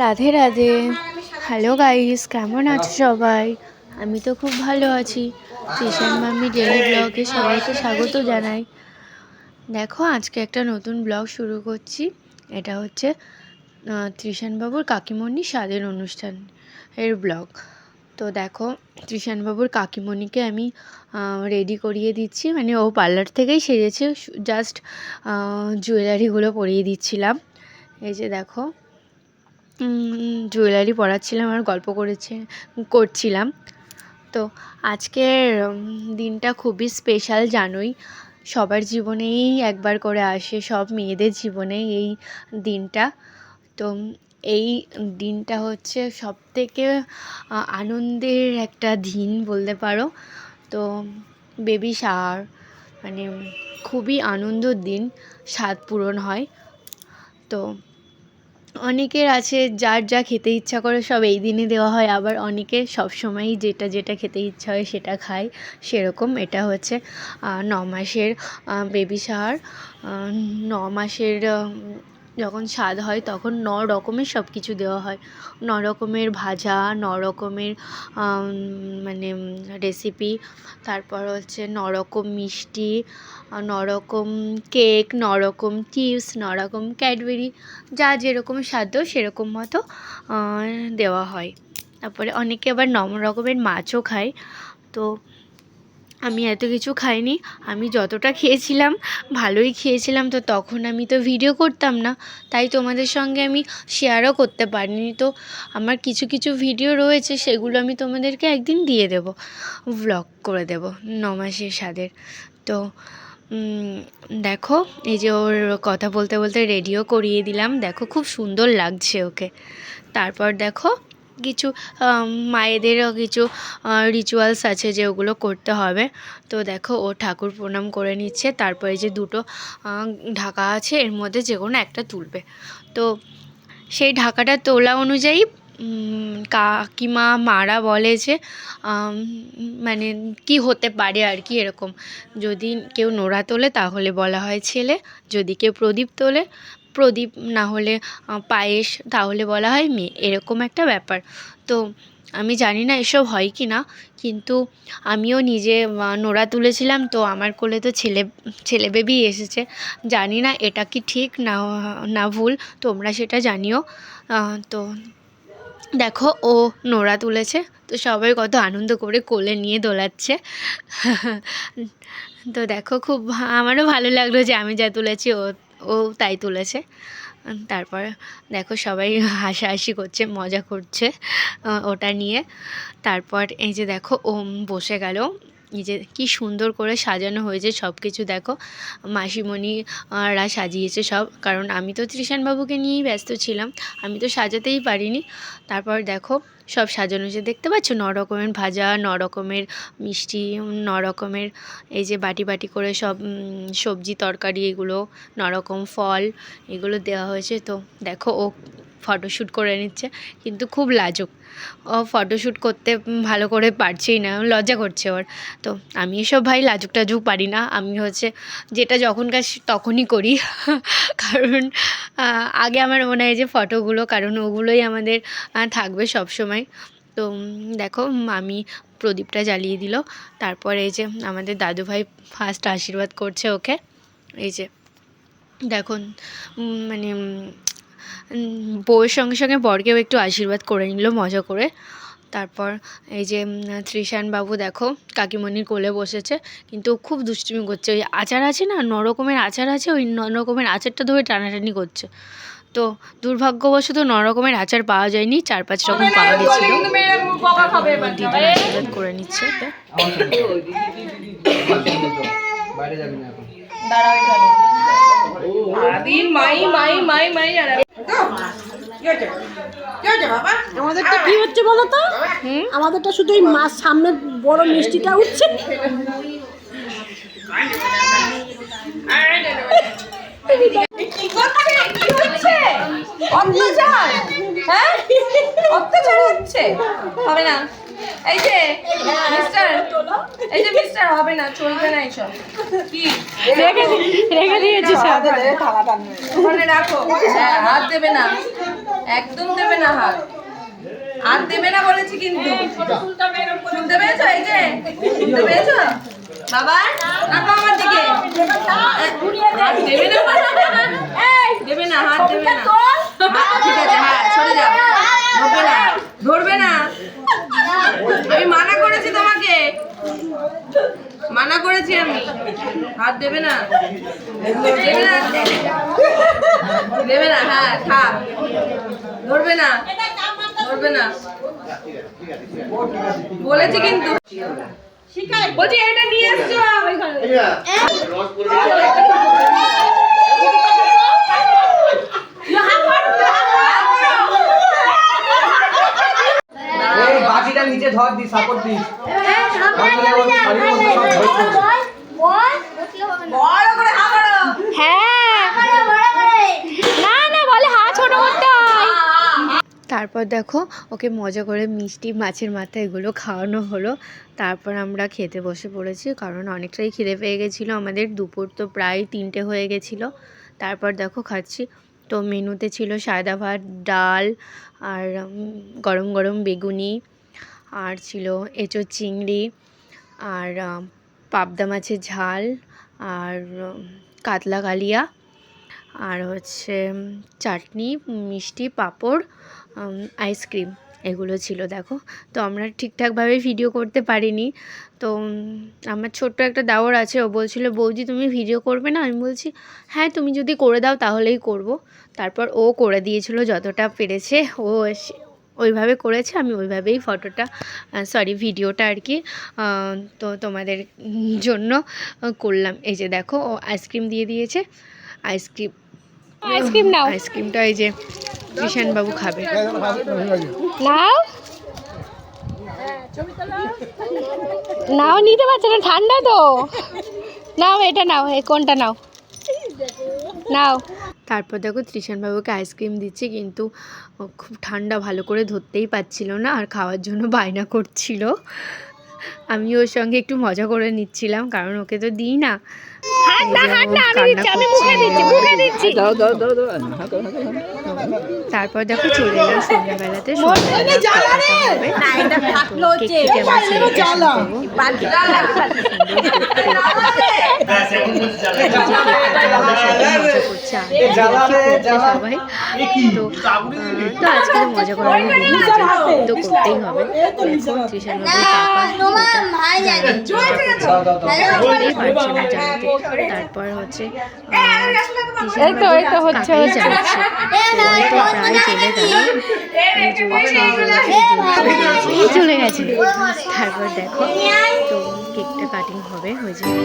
Radhe Radhe. Hello guys, কেমন আছো সবাই? আমি তো খুব ভালো আছি। তৃষান মাম্মি ডেলি ব্লগে সবাইকে স্বাগত জানাই। দেখো, আজকে একটা নতুন ব্লগ শুরু করছি। এটা হচ্ছে তৃষানবাবুর কাকিমণির স্বাদের অনুষ্ঠান এর ব্লগ। তো দেখো, তৃষানবাবুর কাকিমণিকে আমি রেডি করিয়ে দিচ্ছি, মানে ও পার্লার থেকেই সেজেছে, জাস্ট জুয়েলারিগুলো পরিয়ে দিচ্ছিলাম। এই যে দেখো, জুয়েলারি পরাচ্ছিলাম আর গল্প করছিলাম। তো আজকের দিনটা খুবই স্পেশাল, জানোই, সবার জীবনেই একবার করে আসে, সব মেয়েদের জীবনেই এই দিনটা। তো এই দিনটা হচ্ছে সবথেকে আনন্দের একটা দিন বলতে পারো। তো বেবি শাওয়ার মানে খুবই আনন্দের দিন, স্বাদ পূরণ হয়। তো অনেকের আছে যার যা খেতে ইচ্ছা করে সব এই দিনে দেওয়া হয়, আবার অনেকে সবসময়ই যেটা খেতে ইচ্ছা হয় সেটা খায়। সেরকম এটা হচ্ছে 9 মাসের বেবি শাওয়ার। 9 মাসের যখন স্বাদ হয় তখন 9 রকমের সব কিছু দেওয়া হয়। 9 রকমের ভাজা, 9 রকমের মানে রেসিপি, তারপর হচ্ছে 9 রকম মিষ্টি, 9 রকম কেক, 9 রকম চিপস, 9 রকম ক্যাডবেরি, যা যেরকম সাধ্য সেরকম মতো দেওয়া হয়। তারপরে অনেকে আবার 9 রকমের মাছও খায়। তো আমি এত কিছু খাইনি, আমি যতটা খেয়েছিলাম ভালোই খেয়েছিলাম। তো তখন আমি তো ভিডিও করতাম না, তাই তোমাদের সঙ্গে আমি শেয়ারও করতে পারিনি। তো আমার কিছু কিছু ভিডিও রয়েছে, সেগুলো আমি তোমাদেরকে একদিন দিয়ে দেব, ভ্লগ করে দেব 9 মাসের স্বাদের। তো দেখো, এই যে ওর কথা বলতে বলতে রেডিও করিয়ে দিলাম, দেখো খুব সুন্দর লাগছে ওকে। তারপর দেখো, কিছু মায়েদেরও কিছু রিচুয়ালস আছে যে ওগুলো করতে হবে। তো দেখো, ও ঠাকুর প্রণাম করে নিচ্ছে, তারপরে যে দুটো ঢাকা আছে এর মধ্যে যে কোনো একটা তুলবে। তো সেই ঢাকাটা তোলা অনুযায়ী কাকিমা মারা বলে যে মানে কি হতে পারে আর কি, এরকম যদি কেউ নোড়া তোলে তাহলে বলা হয় ছেলে, যদি কেউ প্রদীপ তোলে, প্রদীপ না হলে পায়েস, তাহলে বলা হয় মেয়ে, এরকম একটা ব্যাপার। তো আমি জানি না এসব হয় কি না, কিন্তু আমিও নিজে নোড়া তুলেছিলাম, তো আমার কোলে তো ছেলে বেবি এসেছে। জানি না এটা কি ঠিক না ভুল, তোমরা সেটা জানিও। তো দেখো, ও নোড়া তুলেছে, তো সবাই কত আনন্দ করে কোলে নিয়ে দোলাচ্ছে। তো দেখো, খুব আমারও ভালো লাগলো যে আমি যা তুলেছি ও তাই তুলেছে। তারপর দেখো, সবাই হাসাহাসি করছে, মজা করছে ওটা নিয়ে। তারপর এই যে দেখো, ও বসে গেল। এই যে কী সুন্দর করে সাজানো হয়েছে সব কিছু, দেখো মাসিমণিরা সাজিয়েছে সব, কারণ আমি তো তৃষানবাবুকে নিয়েই ব্যস্ত ছিলাম, আমি তো সাজাতেই পারিনি। তারপর দেখো, সব সাজানো হয়েছে, দেখতে পাচ্ছ 9 রকমের ভাজা, 9 রকমের মিষ্টি, 9 রকমের এই যে বাটি বাটি করে সব সবজি তরকারি, এগুলো 9 রকম ফল, এগুলো দেওয়া হয়েছে। তো দেখো, ও ফটোশ্যুট করে নিচ্ছে, কিন্তু খুব লাজুক, ও ফটোশ্যুট করতে ভালো করে পারছেই না, লজ্জা করছে ওর। তো আমি এসব ভাই লাজুক টাজুক পারি না, আমি হচ্ছে যেটা যখনকার তখনই করি। কারণ আগে আমার মনে হয় যে ফটোগুলো, কারণ ওগুলোই আমাদের থাকবে সব সময়। তো দেখো, আমি প্রদীপটা জ্বালিয়ে দিল। তারপর এই যে আমাদের দাদুভাই ফার্স্ট আশীর্বাদ করছে ওকে। এই যে দেখুন, মানে বউয়ের সঙ্গে সঙ্গে বরকেও একটু আশীর্বাদ করে নিল মজা করে। তারপর এই যে তৃষানবাবু দেখো কাকিমণির কোলে বসেছে, কিন্তু খুব দুষ্টুমি করছে। ওই আচার আছে না, 9 রকমের আচার আছে, ওই 9 রকমের আচারটা ধরে টানাটানি করছে। তো দুর্ভাগ্যবশত 9 রকমের আচার পাওয়া যায়নি, 4-5 রকম পাওয়া গেছিল। দিদির আশীর্বাদ করে নিচ্ছে। আমাদেরটা কি হচ্ছে বলো তো, আমাদেরটা শুধু এই মাছ সামনে বড় মিষ্টিটা উঠছে। অত্যাচার হচ্ছে, হবে না। এই যে মিস্টার হবে না, চলবে না এইসব। কি রেখে দিয়েছি ওখানে রাখো, হাত দেবে না। একদম দেবে না হাত, আর দেবে না বলেছি কিন্তু। শুনতে পেয়েছো? এই যে শুনতে পেয়েছো বাবা? তাকাও আমার দিকে। হাত দেবে না, দেবে না, হাত দেবে না। হাত ঠিক আছে, হ্যাঁ সরে যাও। ধরবে না, ধরবে না। আমি মানা করেছি তোমাকে, মানা করেছি আমি। হাত দেবে না, দেবে না, দেবে না। হ্যাঁ খা, ধরবে না, ধরবে না বলেছি কিন্তু। বলছি এটা নিয়ে এসছো। বাকিটা নিচে ধর দি, সাপোর্ট দিস। বড় করে হা করো। হ্যাঁ, না না বলে হা ছোট করতে হয়। তারপর দেখো ওকে মজা করে মিষ্টি, মাছের মাথা এগুলো খাওয়ানো হলো। তারপর আমরা খেতে বসে পড়েছি, কারণ অনেকটাই খিদে পেয়ে গেছিলো আমাদের। দুপুর তো প্রায় 3টে হয়ে গেছিলো। তারপর দেখো খাচ্ছি। তো মেনুতে ছিল সাদা ভাত, ডাল, আর গরম গরম বেগুনি, আর ছিল এঁচোড় চিংড়ি, আর পাবদা মাছের ঝাল, আর কাতলা কালিয়া, আর হচ্ছে চাটনি, মিষ্টি, পাঁপড়, আইসক্রিম, এগুলো ছিল দেখো। তো আমরা ঠিকঠাকভাবে ভিডিও করতে পারিনি। তো আমার ছোট্ট একটা দেওর আছে, ও বলছিল বৌদি তুমি ভিডিও করবে না? আমি বলছি হ্যাঁ তুমি যদি করে দাও তাহলেই করব। তারপর ও করে দিয়েছিল যতটা পেরেছে, ও ওইভাবে করেছে, আমি ওইভাবেই ফটোটা ভিডিওটা আর কি তো তোমাদের জন্য করলাম। এই যে দেখো ও আইসক্রিম দিয়ে দিয়েছে, আইসক্রিম নাও, আইসক্রিমটা এই যে কৃষাণ বাবু খাবে। নাও নাও, নিতে পারছে না, ঠান্ডা তো। নাও এটা নাও, এই কোনটা নাও, নাও। তারপর দেখো কৃষাণ বাবুকে আইসক্রিম দিচ্ছে, কিন্তু খুব ঠান্ডা, ভালো করে ধরতেই পারছিল না, আর খাওয়ার জন্য বায়না করছিল। আমি ওর সঙ্গে একটু মজা করে নিচ্ছিলাম, কারণ ওকে তো দিই না। তারপর দেখো চলে এলাম সন্ধ্যাবেলাতে। সবাই তো আজকে তো মজা করার তো করতেই হবে। তারপর হচ্ছে চলে গেছে। তারপর দেখো তো কেকটা কাটিং হবে, হয়ে যাবে।